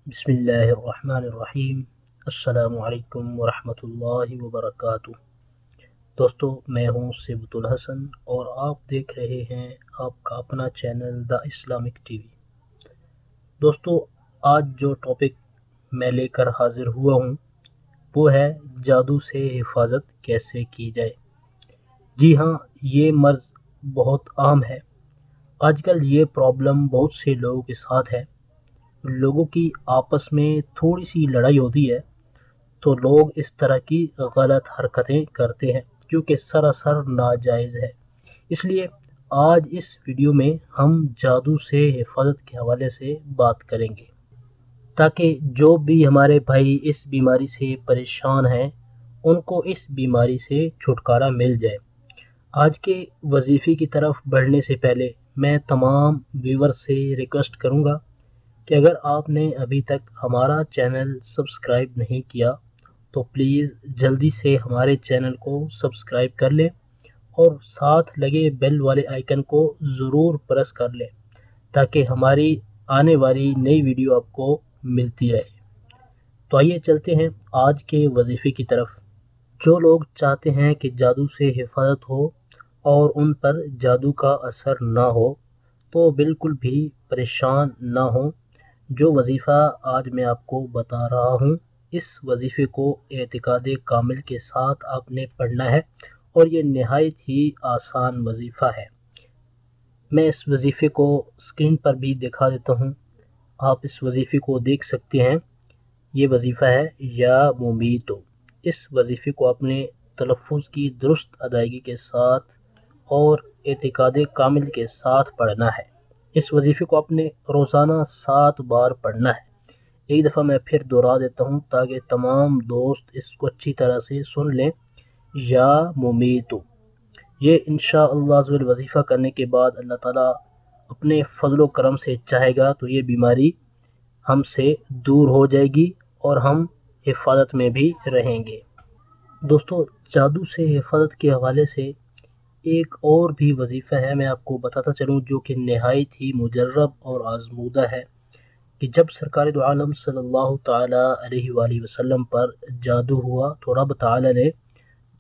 بسم اللہ الرحمن الرحیم۔ السلام علیکم ورحمۃ اللہ وبرکاتہ۔ دوستو، میں ہوں صبت الحسن اور آپ دیکھ رہے ہیں آپ کا اپنا channel the Islamic T V. دوستو، آج جو ٹاپک میں لے کر حاضر ہوا ہوں وہ ہے جادو سے حفاظت کیسے کی جائے۔ جی ہاں، یہ مرض بہت عام ہے۔ آج کل یہ پرابلم بہت سے لوگوں کے ساتھ ہے۔ لوگوں کی آپس میں تھوڑی سی لڑائی ہوتی ہے تو لوگ اس طرح کی غلط حرکتیں کرتے ہیں جو کہ سراسر ناجائز ہے۔ اس لیے آج اس ویڈیو میں ہم جادو سے حفاظت کے حوالے سے بات کریں گے تاکہ جو بھی ہمارے بھائی اس بیماری سے پریشان ہیں ان کو اس بیماری سے چھٹکارا مل جائے۔ آج کے وظیفے کی طرف بڑھنے سے پہلے میں تمام ویور سے ریکویسٹ کروں گا کہ اگر آپ نے ابھی تک ہمارا چینل سبسکرائب نہیں کیا تو پلیز جلدی سے ہمارے چینل کو سبسکرائب کر لیں اور ساتھ لگے بیل والے آئیکن کو ضرور پریس کر لیں تاکہ ہماری آنے والی نئی ویڈیو آپ کو ملتی رہے۔ تو آئیے چلتے ہیں آج کے وظیفے کی طرف۔ جو لوگ چاہتے ہیں کہ جادو سے حفاظت ہو اور ان پر جادو کا اثر نہ ہو تو بالکل بھی پریشان نہ ہوں۔ جو وظیفہ آج میں آپ کو بتا رہا ہوں اس وظیفے کو اعتقاد کامل کے ساتھ آپ نے پڑھنا ہے اور یہ نہایت ہی آسان وظیفہ ہے۔ میں اس وظیفے کو اسکرین پر بھی دکھا دیتا ہوں، آپ اس وظیفے کو دیکھ سکتے ہیں۔ یہ وظیفہ ہے یا ممیتو۔ اس وظیفے کو اپنے تلفظ کی درست ادائیگی کے ساتھ اور اعتقاد کامل کے ساتھ پڑھنا ہے۔ اس وظیفے کو آپ نے روزانہ 7 بار پڑھنا ہے۔ ایک دفعہ میں پھر دہرا دیتا ہوں تاکہ تمام دوست اس کو اچھی طرح سے سن لیں۔ یا ممیتو، یہ انشاءاللہ عزوجل وظیفہ کرنے کے بعد اللہ تعالیٰ اپنے فضل و کرم سے چاہے گا تو یہ بیماری ہم سے دور ہو جائے گی اور ہم حفاظت میں بھی رہیں گے۔ دوستو، جادو سے حفاظت کے حوالے سے ایک اور بھی وظیفہ ہے، میں آپ کو بتاتا چلوں، جو کہ نہایت ہی مجرب اور آزمودہ ہے کہ جب سرکار دو عالم صلی اللہ تعالی علیہ وآلہ وسلم پر جادو ہوا تو رب تعالی نے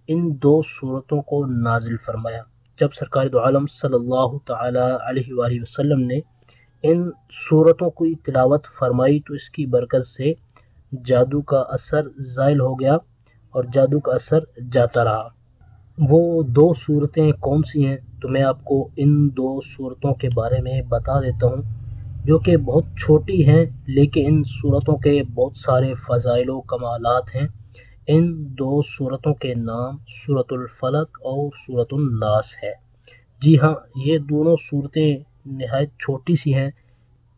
ان 2 صورتوں کو نازل فرمایا۔ جب سرکار دو عالم صلی اللہ تعالی علیہ وآلہ وسلم نے ان صورتوں کی تلاوت فرمائی تو اس کی برکت سے جادو کا اثر زائل ہو گیا اور جادو کا اثر جاتا رہا۔ وہ 2 صورتیں کون سی ہیں تو میں آپ کو ان 2 صورتوں کے بارے میں بتا دیتا ہوں جو کہ بہت چھوٹی ہیں لیکن ان صورتوں کے بہت سارے فضائل و کمالات ہیں۔ ان 2 صورتوں کے نام سورۃ الفلق اور سورۃ الناس ہے۔ جی ہاں، یہ دونوں صورتیں نہایت چھوٹی سی ہیں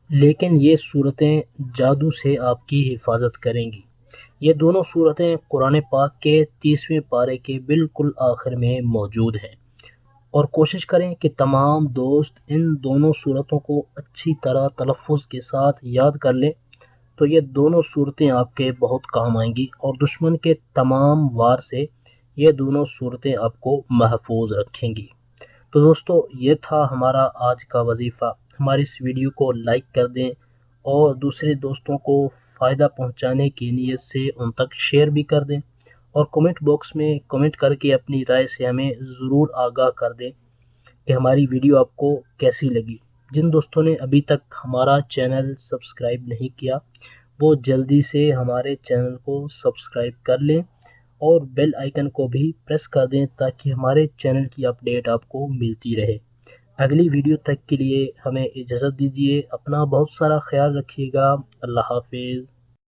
لیکن یہ صورتیں جادو سے آپ کی حفاظت کریں گی۔ یہ دونوں صورتیں قرآن پاک کے 30ویں پارے کے بالکل آخر میں موجود ہیں، اور کوشش کریں کہ تمام دوست ان دونوں صورتوں کو اچھی طرح تلفظ کے ساتھ یاد کر لیں تو یہ دونوں صورتیں آپ کے بہت کام آئیں گی اور دشمن کے تمام وار سے یہ دونوں صورتیں آپ کو محفوظ رکھیں گی۔ تو دوستو، یہ تھا ہمارا آج کا وظیفہ۔ ہماری اس ویڈیو کو لائک کر دیں اور دوسرے دوستوں کو فائدہ پہنچانے کی نیت سے ان تک شیئر بھی کر دیں، اور کمنٹ باکس میں کمنٹ کر کے اپنی رائے سے ہمیں ضرور آگاہ کر دیں کہ ہماری ویڈیو آپ کو کیسی لگی۔ جن دوستوں نے ابھی تک ہمارا چینل سبسکرائب نہیں کیا وہ جلدی سے ہمارے چینل کو سبسکرائب کر لیں اور بیل آئیکن کو بھی پریس کر دیں تاکہ ہمارے چینل کی اپڈیٹ آپ کو ملتی رہے۔ اگلی ویڈیو تک کے لیے ہمیں اجازت دیجیے۔ اپنا بہت سارا خیال رکھیے گا۔ اللہ حافظ۔